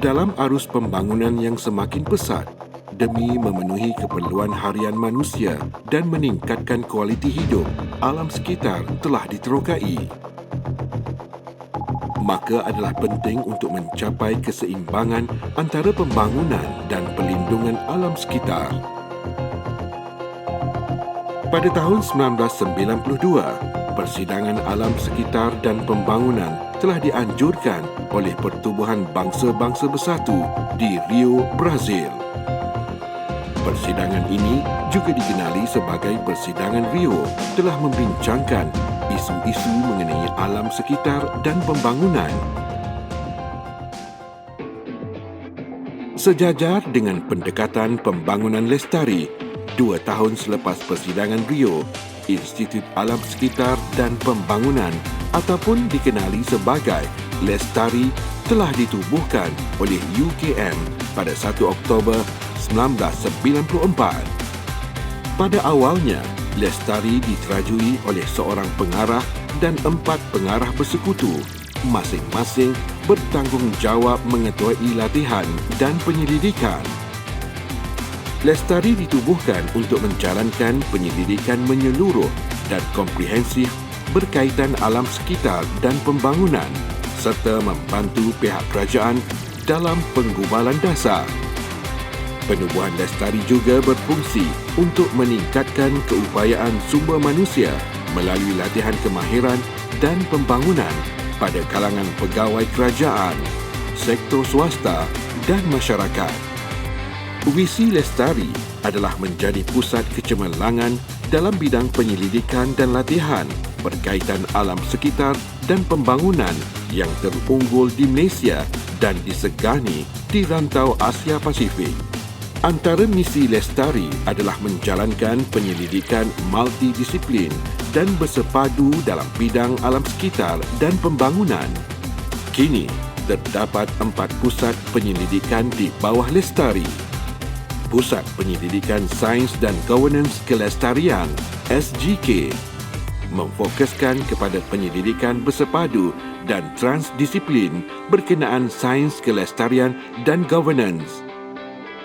dalam arus pembangunan yang semakin pesat demi memenuhi keperluan harian manusia dan meningkatkan kualiti hidup, alam sekitar telah diterokai. Maka adalah penting untuk mencapai keseimbangan antara pembangunan dan perlindungan alam sekitar. Pada tahun 1992, Persidangan Alam Sekitar dan Pembangunan telah dianjurkan oleh Pertubuhan Bangsa-Bangsa Bersatu di Rio, Brazil. Persidangan ini juga dikenali sebagai Persidangan Rio telah membincangkan isu-isu mengenai alam sekitar dan pembangunan. Sejajar dengan pendekatan pembangunan lestari, 2 tahun selepas Persidangan Rio, Institut Alam Sekitar dan Pembangunan ataupun dikenali sebagai Lestari telah ditubuhkan oleh UKM pada 1 Oktober 1994. Pada awalnya, Lestari diterajui oleh seorang pengarah dan 4 pengarah bersekutu, masing-masing bertanggungjawab mengetuai latihan dan penyelidikan. Lestari ditubuhkan untuk menjalankan penyelidikan menyeluruh dan komprehensif berkaitan alam sekitar dan pembangunan serta membantu pihak kerajaan dalam penggubalan dasar. Penubuhan Lestari juga berfungsi untuk meningkatkan keupayaan sumber manusia melalui latihan kemahiran dan pembangunan pada kalangan pegawai kerajaan, sektor swasta dan masyarakat. Visi Lestari adalah menjadi pusat kecemerlangan dalam bidang penyelidikan dan latihan berkaitan alam sekitar dan pembangunan yang terunggul di Malaysia dan disegani di rantau Asia Pasifik. Antara misi Lestari adalah menjalankan penyelidikan multidisiplin dan bersepadu dalam bidang alam sekitar dan pembangunan. Kini, terdapat 4 pusat penyelidikan di bawah Lestari. Pusat Penyelidikan Sains dan Governance Kelestarian (SGK) memfokuskan kepada penyelidikan bersepadu dan transdisiplin berkenaan sains kelestarian dan governance.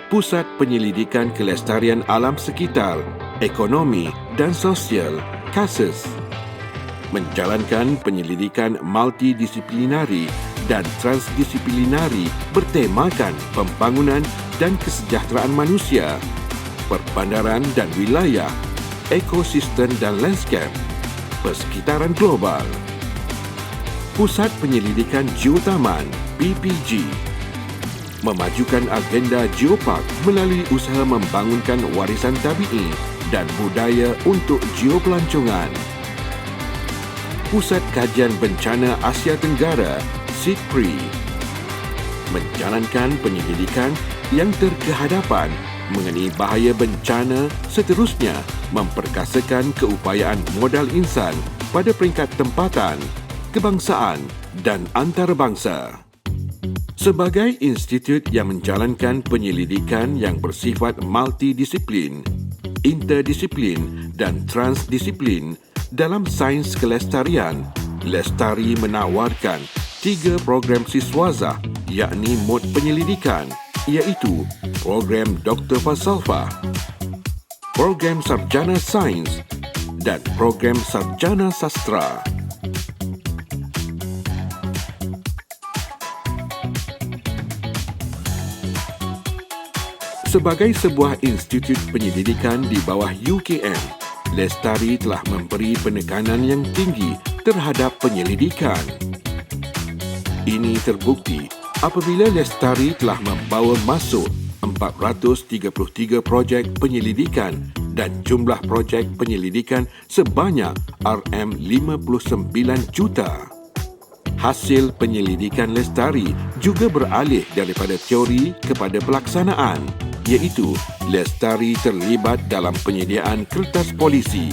Pusat Penyelidikan Kelestarian Alam Sekitar, Ekonomi dan Sosial (KASES) menjalankan penyelidikan multidisiplinari dan transdisiplinari bertemakan pembangunan dan kesejahteraan manusia, perbandaran dan wilayah, ekosistem dan lanskap, persekitaran global. Pusat Penyelidikan Geotaman (PPG) memajukan agenda geopark melalui usaha membangunkan warisan tabi'i dan budaya untuk geopelancongan. Pusat Kajian Bencana Asia Tenggara (SITPRI) menjalankan penyelidikan yang terkehadapan mengenai bahaya bencana, seterusnya memperkasakan keupayaan modal insan pada peringkat tempatan, kebangsaan dan antarabangsa. Sebagai institut yang menjalankan penyelidikan yang bersifat multidisiplin, interdisiplin dan transdisiplin dalam sains kelestarian, Lestari menawarkan 3 program siswaza yakni mod penyelidikan iaitu program Dr. Falsafah, program Sarjana Sains dan program Sarjana Sastra. Sebagai sebuah institut penyelidikan di bawah UKM, Lestari telah memberi penekanan yang tinggi terhadap penyelidikan. Ini terbukti apabila Lestari telah membawa masuk 433 projek penyelidikan dan jumlah projek penyelidikan sebanyak RM59 juta. Hasil penyelidikan Lestari juga beralih daripada teori kepada pelaksanaan, iaitu Lestari terlibat dalam penyediaan kertas polisi.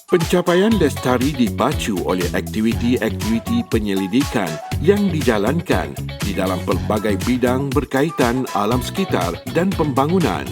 Pencapaian Lestari dipacu oleh aktiviti-aktiviti penyelidikan yang dijalankan di dalam pelbagai bidang berkaitan alam sekitar dan pembangunan.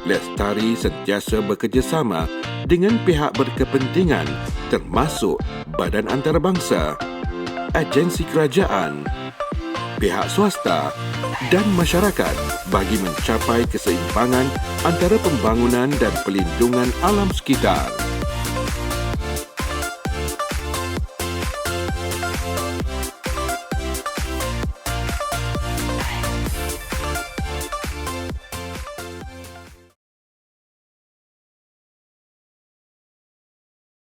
Lestari sentiasa bekerjasama dengan pihak berkepentingan termasuk badan antarabangsa, agensi kerajaan, pihak swasta dan masyarakat bagi mencapai keseimbangan antara pembangunan dan pelindungan alam sekitar.